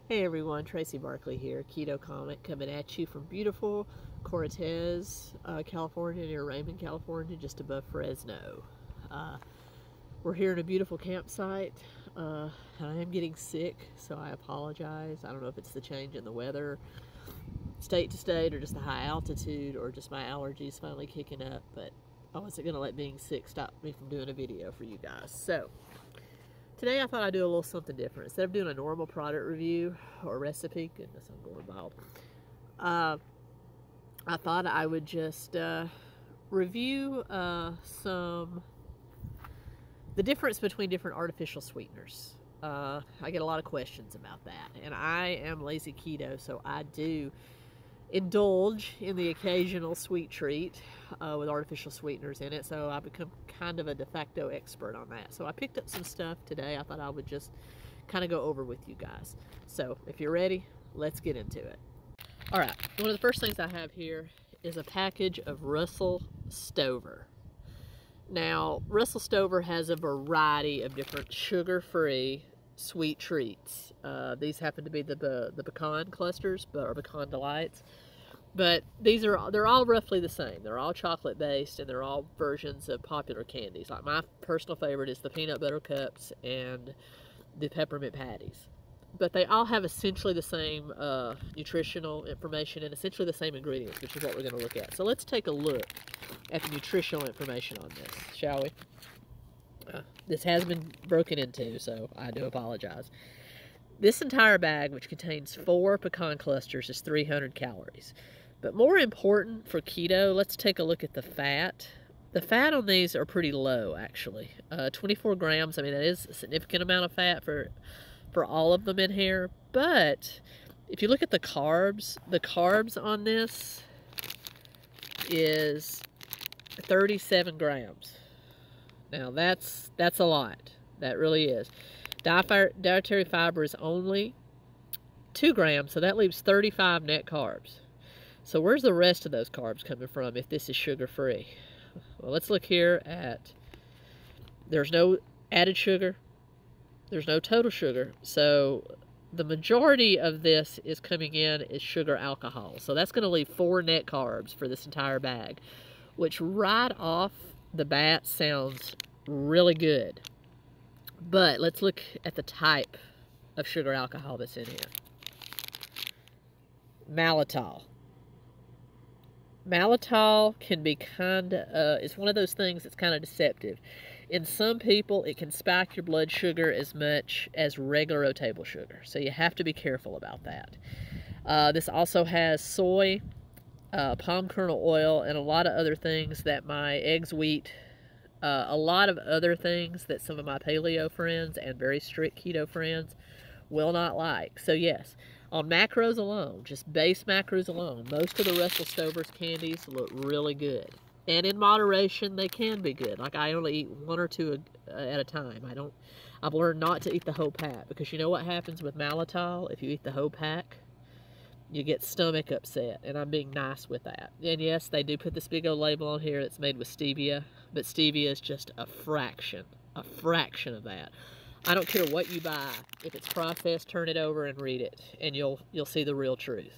Hey everyone, Tracy Barkley here, Keto Comic, coming at you from beautiful Cortez, California, near Raymond, California, just above Fresno. We're here in a beautiful campsite, and I am getting sick, so I apologize. I don't know if it's the change in the weather, state to state, or just the high altitude, or just my allergies finally kicking up, but I wasn't going to let being sick stop me from doing a video for you guys. So today I thought I'd do a little something different. Instead of doing a normal product review or recipe, goodness, I'm going bald. I thought I would just review the difference between different artificial sweeteners. I get a lot of questions about that, and I am lazy keto, so I do indulge in the occasional sweet treat with artificial sweeteners in it, so I become kind of a de facto expert on that. So I picked up some stuff today I thought I would just kind of go over with you guys. So if you're ready, let's get into it. All right, one of the first things I have here is a package of Russell Stover. Now, Russell Stover has a variety of different sugar-free sweet treats. These happen to be the pecan clusters, or pecan delights, but they're all roughly the same. They're all chocolate based, and they're all versions of popular candies. Like, my personal favorite is the peanut butter cups and the peppermint patties, but they all have essentially the same nutritional information and essentially the same ingredients, which is what we're going to look at. So let's take a look at the nutritional information on this, shall we? This has been broken into, so I do apologize. This entire bag, which contains 4 pecan clusters, is 300 calories. But more important for keto, let's take a look at the fat. The fat on these are pretty low, actually. 24 grams, I mean, that is a significant amount of fat for all of them in here. But if you look at the carbs on this is 37 grams. Now that's a lot. That really is. Dietary fiber is only 2 grams, so that leaves 35 net carbs. So where's the rest of those carbs coming from if this is sugar-free? Well, let's look here at, there's no added sugar, there's no total sugar, so the majority of this is coming in is sugar alcohol. So that's going to leave 4 net carbs for this entire bag, which right off the bat sounds really good. But let's look at the type of sugar alcohol that's in here. Maltitol. Maltitol can be it's one of those things that's kind of deceptive. In some people, it can spike your blood sugar as much as regular table sugar. So you have to be careful about that. This also has soy, palm kernel oil, and a lot of other things that my eggs, wheat, a lot of other things that some of my paleo friends and very strict keto friends will not like. So yes, on macros alone, just base macros alone, most of the Russell Stover's candies look really good. And in moderation, they can be good. Like, I only eat 1 or 2 at a time. I've learned not to eat the whole pack, because you know what happens with maltitol if you eat the whole pack? You get stomach upset, and I'm being nice with that. And yes, they do put this big old label on here that's made with stevia, but stevia is just a fraction of that. I don't care what you buy. If it's processed, turn it over and read it, and you'll see the real truth.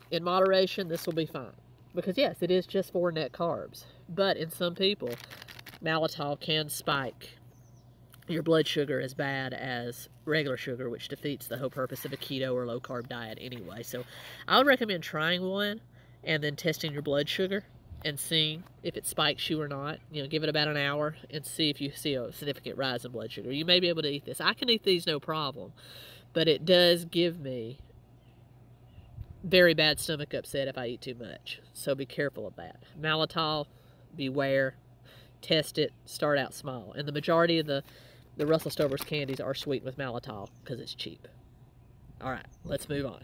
In moderation, this will be fine, because yes, it is just 4 net carbs. But in some people, maltitol can spike your blood sugar as bad as regular sugar, which defeats the whole purpose of a keto or low carb diet anyway. So I would recommend trying one and then testing your blood sugar and seeing if it spikes you or not. You know, give it about an hour and see if you see a significant rise in blood sugar. You may be able to eat this. I can eat these no problem, but it does give me very bad stomach upset if I eat too much. So be careful of that. Maltitol, beware. Test it. Start out small. And the majority of the Russell Stover's candies are sweetened with maltitol because it's cheap. All right, let's move on.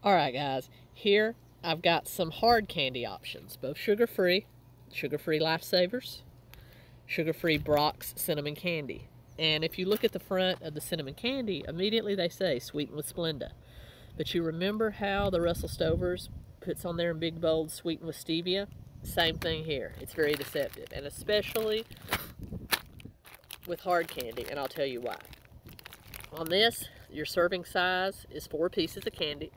All right, guys, here I've got some hard candy options, both sugar-free Lifesavers, sugar-free Brock's cinnamon candy. And if you look at the front of the cinnamon candy, immediately they say sweetened with Splenda. But you remember how the Russell Stover's puts on there in big bold sweetened with stevia? Same thing here. It's very deceptive, and especially with hard candy, and I'll tell you why. On this, your serving size is 3 pieces of candy,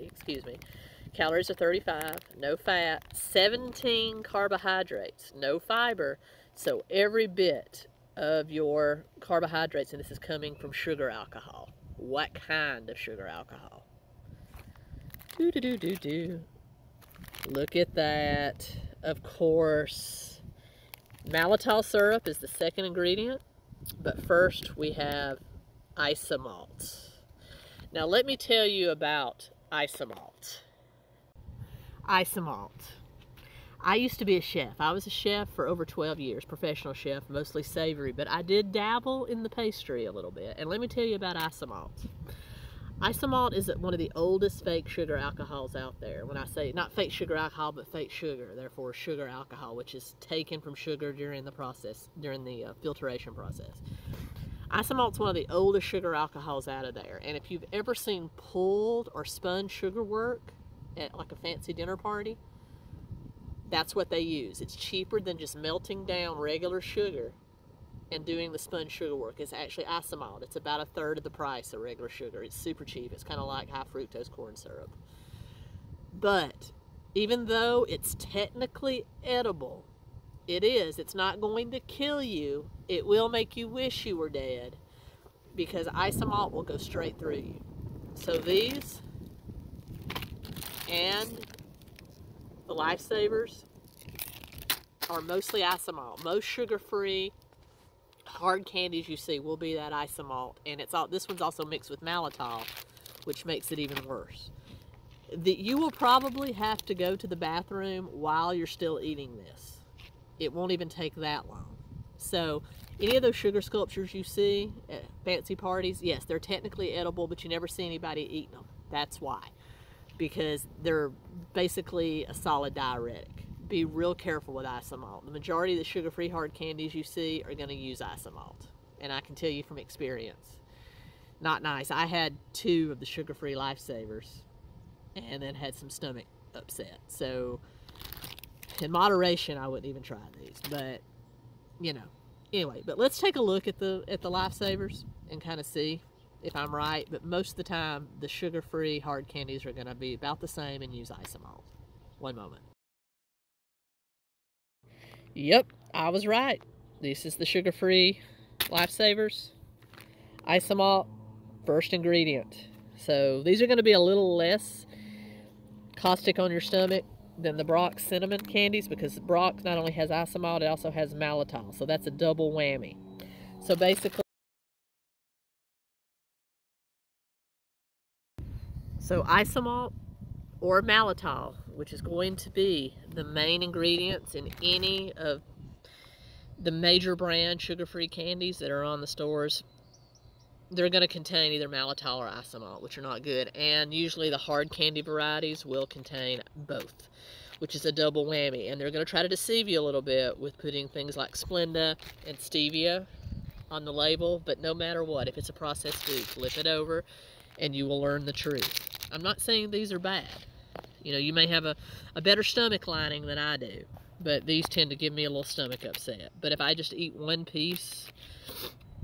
excuse me. Calories are 35, no fat, 17 carbohydrates, no fiber. So every bit of your carbohydrates, and this is coming from sugar alcohol. What kind of sugar alcohol? Look at that. Of course, maltitol syrup is the second ingredient, but first we have isomalt. Now let me tell you about isomalt. Isomalt. I used to be a chef. I was a chef for over 12 years, professional chef, mostly savory, but I did dabble in the pastry a little bit. And let me tell you about isomalt. Isomalt is one of the oldest fake sugar alcohols out there. When I say not fake sugar alcohol, but fake sugar, therefore sugar alcohol, which is taken from sugar during the process, during the filtration process. Isomalt's one of the oldest sugar alcohols out of there. And if you've ever seen pulled or spun sugar work at like a fancy dinner party, that's what they use. It's cheaper than just melting down regular sugar and doing the spun sugar work. It's actually isomalt. It's about 1/3 of the price of regular sugar. It's super cheap. It's kind of like high fructose corn syrup. But even though it's technically edible, it's not going to kill you. It will make you wish you were dead because isomalt will go straight through you. So these and the Lifesavers are mostly isomalt. Most sugar-free hard candies you see will be that isomalt, and this one's also mixed with maltitol, which makes it even worse. You will probably have to go to the bathroom while you're still eating this. It won't even take that long. So any of those sugar sculptures you see at fancy parties, yes, they're technically edible, but you never see anybody eating them. That's why. Because they're basically a solid diuretic. Be real careful with isomalt. The majority of the sugar-free hard candies you see are going to use isomalt. And I can tell you from experience, not nice. I had 2 of the sugar-free Lifesavers and then had some stomach upset. So in moderation, I wouldn't even try these. But, you know. Anyway, but let's take a look at the Lifesavers and kind of see if I'm right. But most of the time, the sugar-free hard candies are going to be about the same and use isomalt. One moment. Yep, I was right. This is the sugar-free Lifesavers. Isomalt, first ingredient. So these are going to be a little less caustic on your stomach than the Brock's cinnamon candies, because Brock's not only has isomalt, it also has maltitol. So that's a double whammy. So basically, isomalt or maltitol, which is going to be the main ingredients in any of the major brand sugar-free candies that are on the stores, they're going to contain either maltitol or isomalt, which are not good. And usually the hard candy varieties will contain both, which is a double whammy. And they're going to try to deceive you a little bit with putting things like Splenda and stevia on the label. But no matter what, if it's a processed food, flip it over and you will learn the truth. I'm not saying these are bad. You know, you may have a better stomach lining than I do, but these tend to give me a little stomach upset. But if I just eat one piece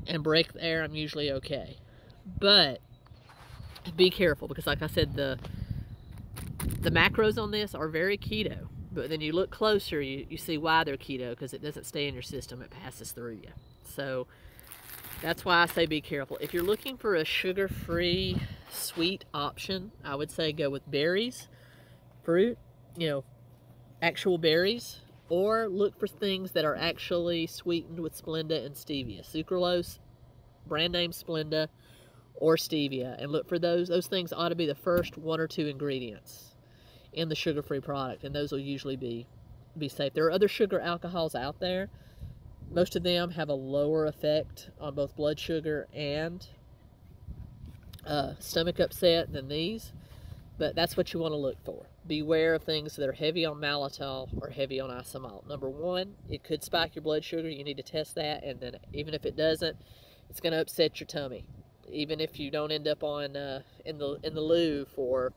and break the air, I'm usually okay. But be careful, because like I said, the macros on this are very keto. But then you look closer, you see why they're keto, because it doesn't stay in your system, it passes through you. So that's why I say be careful. If you're looking for a sugar-free sweet option, I would say go with berries, fruit, you know, actual berries, or look for things that are actually sweetened with Splenda and stevia. Sucralose, brand name Splenda, or stevia, and look for those. Those things ought to be the first 1 or 2 ingredients in the sugar-free product, and those will usually be safe. There are other sugar alcohols out there. Most of them have a lower effect on both blood sugar and stomach upset than these, but that's what you want to look for. Beware of things that are heavy on maltitol or heavy on isomalt. Number 1, it could spike your blood sugar. You need to test that, and then even if it doesn't, it's going to upset your tummy. Even if you don't end up on in the loo for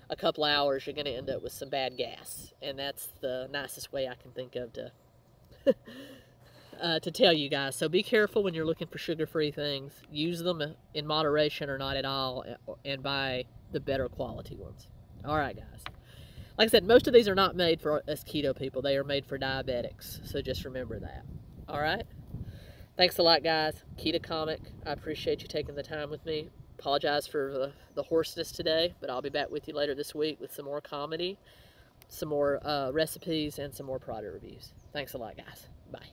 a couple hours, you're going to end up with some bad gas, and that's the nicest way I can think of to to tell you guys. So be careful when you're looking for sugar-free things. Use them in moderation or not at all, and buy the better quality ones. All right, guys. Like I said, most of these are not made for us keto people. They are made for diabetics. So just remember that. All right? Thanks a lot, guys. Keto Comic, I appreciate you taking the time with me. Apologize for the hoarseness today, but I'll be back with you later this week with some more comedy, some more recipes, and some more product reviews. Thanks a lot, guys. Bye.